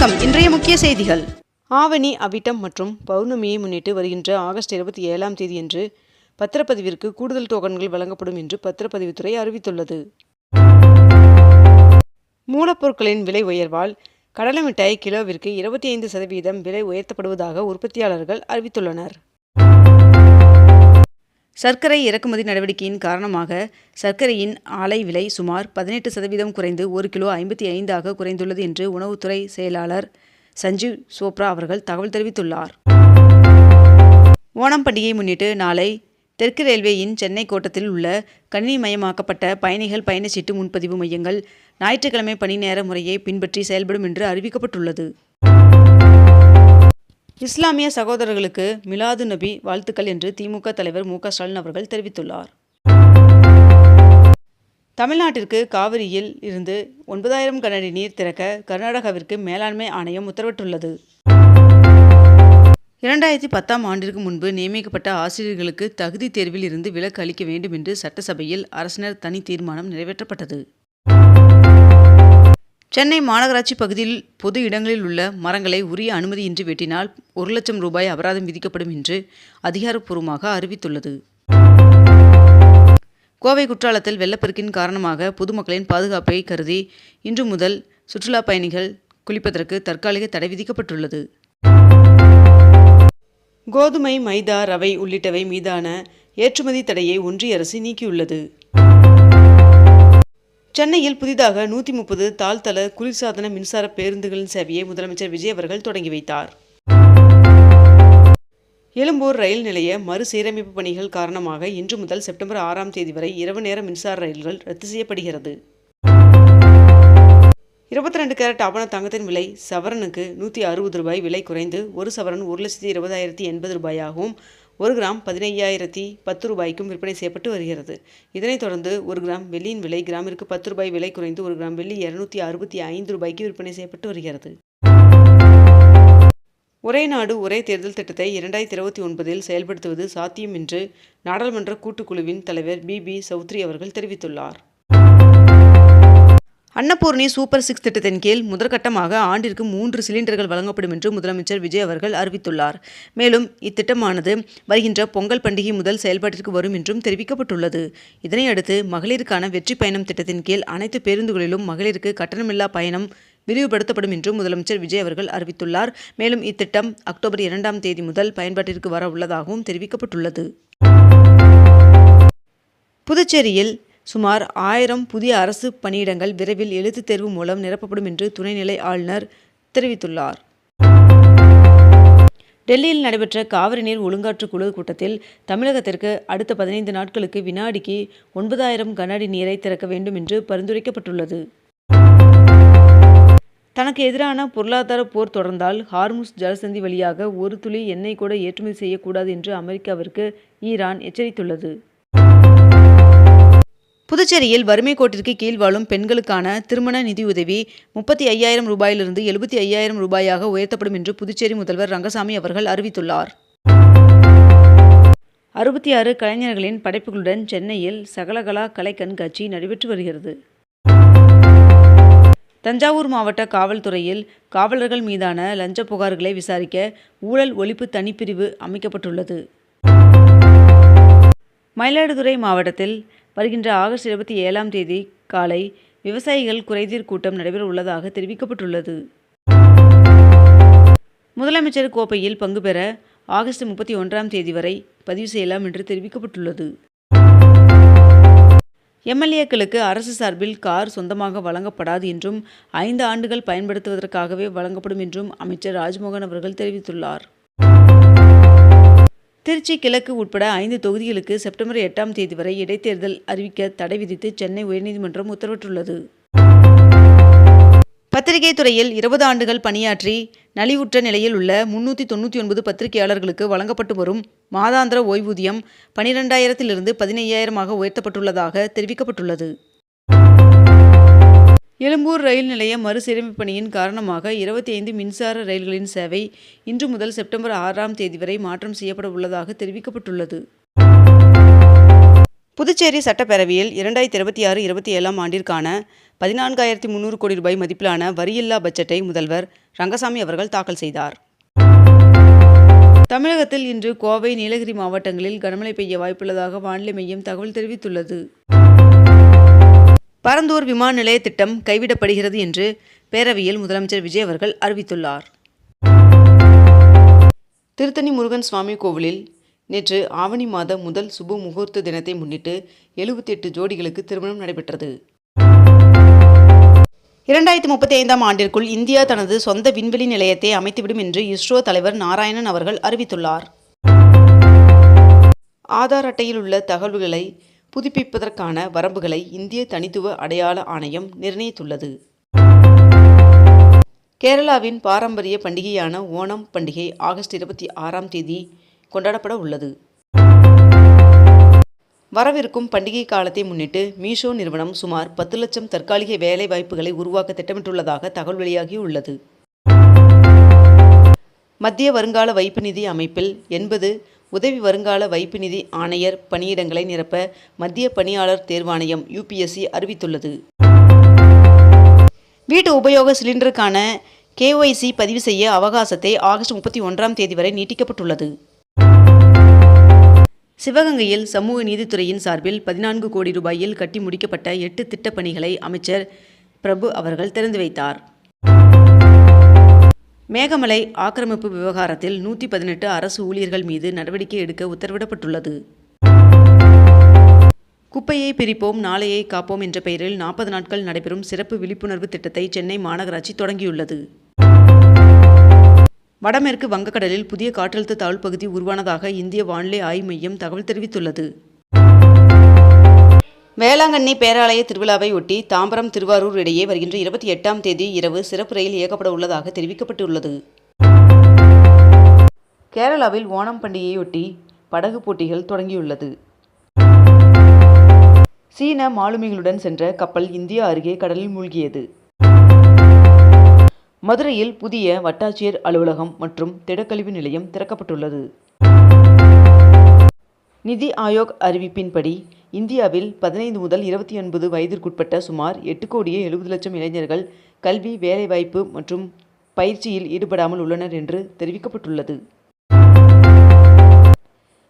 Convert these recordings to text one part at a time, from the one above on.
வணக்கம். இன்றைய முக்கிய செய்திகள். ஆவணி அவிட்டம் மற்றும் பௌர்ணமியை முன்னிட்டு வருகின்ற ஆகஸ்ட் 27ஆம் தேதியன்று பத்திரப்பதிவிற்கு கூடுதல் டோக்கன்கள் வழங்கப்படும் என்று பத்திரப்பதிவுத்துறை அறிவித்துள்ளது. மூலப்பொருட்களின் விலை உயர்வால் கடலை மிட்டாய் கிலோவிற்கு 25% விலை உயர்த்தப்படுவதாக உற்பத்தியாளர்கள் அறிவித்துள்ளனர். சர்க்கரை இறக்குமதி நடவடிக்கையின் காரணமாக சர்க்கரையின் ஆலை விலை சுமார் 18% குறைந்து 1 கிலோ 55 குறைந்துள்ளது என்று உணவுத்துறை செயலாளர் சஞ்சீவ் சோப்ரா அவர்கள் தகவல் தெரிவித்துள்ளார். ஓணம் பண்டிகையை முன்னிட்டு நாளை தெற்கு ரயில்வேயின் சென்னை கோட்டத்தில் உள்ள கணினிமயமாக்கப்பட்ட பயணிகள் பயணச்சீட்டு முன்பதிவு மையங்கள் ஞாயிற்றுக்கிழமை பணி நேர முறையை பின்பற்றி செயல்படும் என்று அறிவிக்கப்பட்டுள்ளது. இஸ்லாமிய சகோதரர்களுக்கு மிலாது நபி வாழ்த்துக்கள் என்று திமுக தலைவர் மு.க. ஸ்டாலின் அவர்கள் தெரிவித்துள்ளார். தமிழ்நாட்டிற்கு காவிரியில் இருந்து 9000 கனஅடி நீர் திறக்க கர்நாடகாவிற்கு மேலாண்மை ஆணையம் உத்தரவிட்டுள்ளது. 2010ஆம் ஆண்டிற்கு முன்பு நியமிக்கப்பட்ட ஆசிரியர்களுக்கு தகுதி தேர்வில் இருந்து விலக்கு அளிக்க வேண்டும் என்று சட்டசபையில் அரசினர் தனி தீர்மானம் நிறைவேற்றப்பட்டது. சென்னை மாநகராட்சி பகுதியில் பொது இடங்களில் உள்ள மரங்களை உரிய அனுமதியின்றி வெட்டினால் 1 லட்சம் ரூபாய் அபராதம் விதிக்கப்படும் என்று அதிகாரப்பூர்வமாக அறிவித்துள்ளது. கோவை குற்றாலத்தில் வெள்ளப்பெருக்கின் காரணமாக பொதுமக்களின் பாதுகாப்பை கருதி இன்று முதல் சுற்றுலா பயணிகள் குளிப்பதற்கு தற்காலிக தடை விதிக்கப்பட்டுள்ளது. கோதுமை, மைதா, ரவை உள்ளிட்டவை மீதான ஏற்றுமதி தடையை ஒன்றிய அரசு நீக்கியுள்ளது. சென்னையில் புதிதாக 130 தாழ்தள குளிர்சாதன மின்சார பேருந்துகளின் சேவையை முதலமைச்சர் விஜய் அவர்கள் தொடங்கி வைத்தார். எழும்பூர் ரயில் நிலைய மறுசீரமைப்பு பணிகள் காரணமாக இன்று முதல் செப்டம்பர் 6ஆம் தேதி வரை இரவு நேர மின்சார ரயில்கள் ரத்து செய்யப்படுகிறது. 22 கேரட் ஆபண தங்கத்தின் விலை சவரனுக்கு 160 ரூபாய் விலை குறைந்து 1 சவரன் 1,20,080 ரூபாயாகவும் 1 கிராம் 15,010 ரூபாய்க்கும் விற்பனை செய்யப்பட்டு வருகிறது. இதனைத் தொடர்ந்து 1 கிராம் வெள்ளியின் விலை கிராமிற்கு 10 ரூபாய் விலை குறைந்து 1 கிராம் வெள்ளி 265 ரூபாய்க்கு விற்பனை செய்யப்பட்டு வருகிறது. ஒரே நாடு ஒரே தேர்தல் திட்டத்தை 2029இல் செயல்படுத்துவது சாத்தியம் என்று நாடாளுமன்ற கூட்டுக்குழுவின் தலைவர் பி. சௌத்ரி அவர்கள் தெரிவித்துள்ளார். அன்னபூர்ணி சூப்பர் 6 திட்டத்தின் கீழ் முதற்கட்டமாக ஆண்டிற்கு 3 சிலிண்டர்கள் வழங்கப்படும் என்று முதலமைச்சர் விஜய் அவர்கள் அறிவித்துள்ளார். மேலும் இத்திட்டமானது வருகின்ற பொங்கல் பண்டிகை முதல் செயல்பாட்டிற்கு வரும் என்றும் தெரிவிக்கப்பட்டுள்ளது. இதனையடுத்து மகளிருக்கான வெற்றி பயணம் திட்டத்தின் கீழ் அனைத்து பேருந்துகளிலும் மகளிருக்கு கட்டணமில்லா பயணம் விரிவுபடுத்தப்படும் என்றும் முதலமைச்சர் விஜய் அவர்கள் அறிவித்துள்ளார். மேலும் இத்திட்டம் அக்டோபர் 2ஆம் தேதி முதல் பயன்பாட்டிற்கு வர உள்ளதாகவும் தெரிவிக்கப்பட்டுள்ளது. புதுச்சேரியில் சுமார் 1000 புதிய அரசு பணியிடங்கள் விரைவில் எழுத்துத் தேர்வு மூலம் நிரப்பப்படும் என்று துணைநிலை ஆளுநர் தெரிவித்துள்ளார். டெல்லியில் நடைபெற்ற காவிரி நீர் ஒழுங்காற்று குழு கூட்டத்தில் தமிழகத்திற்கு அடுத்த 15 நாட்களுக்கு வினாடிக்கு 9000 கன அடி நீரை திறக்க வேண்டும் என்று பரிந்துரைக்கப்பட்டுள்ளது. தனக்கு எதிரான பொருளாதார போர் தொடர்ந்தால் ஹார்முஸ் ஜலசந்தி வழியாக ஒரு துளி எண்ணெய் கூட ஏற்றுமதி செய்யக்கூடாது என்று அமெரிக்காவிற்கு ஈரான் எச்சரித்துள்ளது. புதுச்சேரியில் வறுமை கோட்டிற்கு கீழ் வாழும் பெண்களுக்கான திருமண நிதியுதவி 35,000 ரூபாயிலிருந்து 75,000 ரூபாயாக உயர்த்தப்படும் என்று புதுச்சேரி முதல்வர் ரங்கசாமி அவர்கள் அறிவித்துள்ளார். 66 கலைஞர்களின் படைப்புகளுடன் சென்னையில் சகலகலா கலை கண்காட்சி நடைபெற்று வருகிறது. தஞ்சாவூர் மாவட்ட காவல்துறையில் காவலர்கள் மீதான லஞ்ச புகார்களை விசாரிக்க ஊழல் ஒழிப்பு தனிப்பிரிவு அமைக்கப்பட்டுள்ளது. மயிலாடுதுறை மாவட்டத்தில் வருகின்ற ஆகஸ்ட் 27ஆம் தேதி காலை விவசாயிகள் குறைதீர் கூட்டம் நடைபெற உள்ளதாக தெரிவிக்கப்பட்டுள்ளது. முதலமைச்சர் கோப்பையில் பங்கு பெற ஆகஸ்ட் 31ஆம் தேதி வரை பதிவு செய்யலாம் என்று தெரிவிக்கப்பட்டுள்ளது. எம்எல்ஏக்களுக்கு அரசு சார்பில் கார் சொந்தமாக வழங்கப்படாது என்றும் 5 ஆண்டுகள் பயன்படுத்துவதற்காகவே வழங்கப்படும் என்றும் அமைச்சர் ராஜ்மோகன் அவர்கள் தெரிவித்துள்ளார். திருச்சி கிழக்கு உட்பட 5 தொகுதிகளுக்கு செப்டம்பர் 8ஆம் தேதி வரை இடைத்தேர்தல் அறிவிக்க தடை விதித்து சென்னை உயர்நீதிமன்றம் உத்தரவிட்டுள்ளது. பத்திரிகை துறையில் 20 ஆண்டுகள் பணியாற்றி நலிவுற்ற நிலையில் உள்ள 399 பத்திரிகையாளர்களுக்கு வழங்கப்பட்டு வரும் மாதாந்திர ஓய்வூதியம் 12,000 15,000 உயர்த்தப்பட்டுள்ளதாக தெரிவிக்கப்பட்டுள்ளது. எழும்பூர் ரயில் நிலைய மறுசீரமைப்பு பணியின் காரணமாக 25 மின்சார ரயில்களின் சேவை இன்று முதல் செப்டம்பர் 6ஆம் தேதி வரை மாற்றம் செய்யப்பட உள்ளதாக தெரிவிக்கப்பட்டுள்ளது. புதுச்சேரி சட்டப்பேரவையில் 2026-27 ஆண்டிற்கான 14,300 கோடி ரூபாய் மதிப்பிலான வரியில்லா பட்ஜெட்டை முதல்வர் ரங்கசாமி அவர்கள் தாக்கல் செய்தார். தமிழகத்தில் இன்று கோவை, நீலகிரி மாவட்டங்களில் கனமழை பெய்ய வாய்ப்புள்ளதாக வானிலை மையம் தகவல் தெரிவித்துள்ளது. பரந்தூர் விமான நிலைய திட்டம் கைவிடப்படுகிறது என்று பேரவையில் முதலமைச்சர் விஜய் அவர்கள் அறிவித்துள்ளார். திருத்தணி முருகன் சுவாமி கோவிலில் நேற்று ஆவணி மாத முதல் சுப முகூர்த்த தினத்தை முன்னிட்டு 78 ஜோடிகளுக்கு திருமணம் நடைபெற்றது. 2035 ஆண்டிற்குள் இந்தியா தனது சொந்த விண்வெளி நிலையத்தை அமைத்துவிடும் என்று இஸ்ரோ தலைவர் நாராயணன் அவர்கள் அறிவித்துள்ளார். ஆதார் அட்டையில் உள்ள தகவல்களை புதுப்பிப்பதற்கான வரம்புகளை இந்திய தனித்துவ அடையாள ஆணையம் நிர்ணயித்துள்ளது. கேரளாவின் பாரம்பரிய பண்டிகையான ஓணம் பண்டிகை ஆகஸ்ட் 26 கொண்டாடப்பட உள்ளது. வரவிருக்கும் பண்டிகை காலத்தை முன்னிட்டு மீஷோ நிறுவனம் சுமார் 10 லட்சம் தற்காலிக வேலை வாய்ப்புகளை உருவாக்க திட்டமிட்டுள்ளதாக தகவல் வெளியாகியுள்ளது. மத்திய வருங்கால வைப்பு நிதி அமைப்பில் 80 உதவி வருங்கால வைப்பு நிதி ஆணையர் பணியிடங்களை நிரப்ப மத்திய பணியாளர் தேர்வாணையம் UPSC அறிவித்துள்ளது. வீட்டு உபயோக சிலிண்டருக்கான KYC பதிவு செய்ய அவகாசத்தை ஆகஸ்ட் 31 வரை நீட்டிக்கப்பட்டுள்ளது. சிவகங்கையில் சமூக நீதித்துறையின் சார்பில் 14 கோடி ரூபாயில் கட்டி முடிக்கப்பட்ட 8 திட்டப் பணிகளை அமைச்சர் பிரபு அவர்கள் திறந்து வைத்தார். மேகமலை ஆக்கிரமிப்பு விவகாரத்தில் 118 அரசு ஊழியர்கள் மீது நடவடிக்கை எடுக்க உத்தரவிடப்பட்டுள்ளது. குப்பையை பிரிப்போம் நாளையை காப்போம் என்ற பெயரில் 40 நாட்கள் நடைபெறும் சிறப்பு விழிப்புணர்வு திட்டத்தை சென்னை மாநகராட்சி தொடங்கியுள்ளது. வடமேற்கு வங்கக்கடலில் புதிய காற்றழுத்த தாழ்வு பகுதி உருவானதாக இந்திய வானிலை ஆய்வு மையம் தகவல் தெரிவித்துள்ளது. வேளாங்கண்ணி பேராலய திருவிழாவை ஒட்டி தாம்பரம் திருவாரூர் இடையே வருகின்ற 28 இரவு சிறப்பு ரயில் இயக்கப்பட உள்ளதாக தெரிவிக்கப்பட்டுள்ளது. கேரளாவில் ஓணம் பண்டிகையொட்டி படகு போட்டிகள் தொடங்கியுள்ளது. சீன மாலுமிகளுடன் சென்ற கப்பல் இந்தியா அருகே கடலில் மூழ்கியது. மதுரையில் புதிய வட்டாட்சியர் அலுவலகம் மற்றும் திடக்கழிவு நிலையம் திறக்கப்பட்டுள்ளது. நிதி ஆயோக் அறிவிப்பின்படி இந்தியாவில் 15 முதல் 29 வயதிற்குட்பட்ட சுமார் 8,70,00,000 இளைஞர்கள் கல்வி, வேலைவாய்ப்பு மற்றும் பயிற்சியில் ஈடுபடாமல் உள்ளனர் என்று தெரிவிக்கப்பட்டுள்ளது.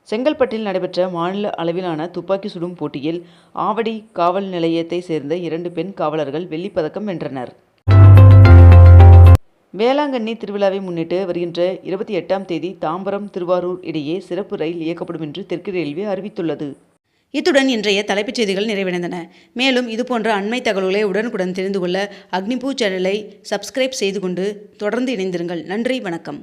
செங்கல்பட்டில் நடைபெற்ற மாநில அளவிலான துப்பாக்கி சுடும் போட்டியில் ஆவடி காவல் நிலையத்தை சேர்ந்த 2 பெண் காவலர்கள் வெள்ளிப்பதக்கம் வென்றனர். வேளாங்கண்ணி திருவிழாவை முன்னிட்டு வருகின்ற 28 தாம்பரம் திருவாரூர் இடையே சிறப்பு ரயில் இயக்கப்படும் என்று தெற்கு ரயில்வே அறிவித்துள்ளது. இத்துடன் இன்றைய தலைப்புச் செய்திகள் நிறைவடைந்தன. மேலும் இதுபோன்ற அண்மை தகவல்களை உடனுக்குடன் தெரிந்து கொள்ள அக்னிபூ சேனலை சப்ஸ்கிரைப் செய்து கொண்டு தொடர்ந்து இணைந்திருங்கள். நன்றி, வணக்கம்.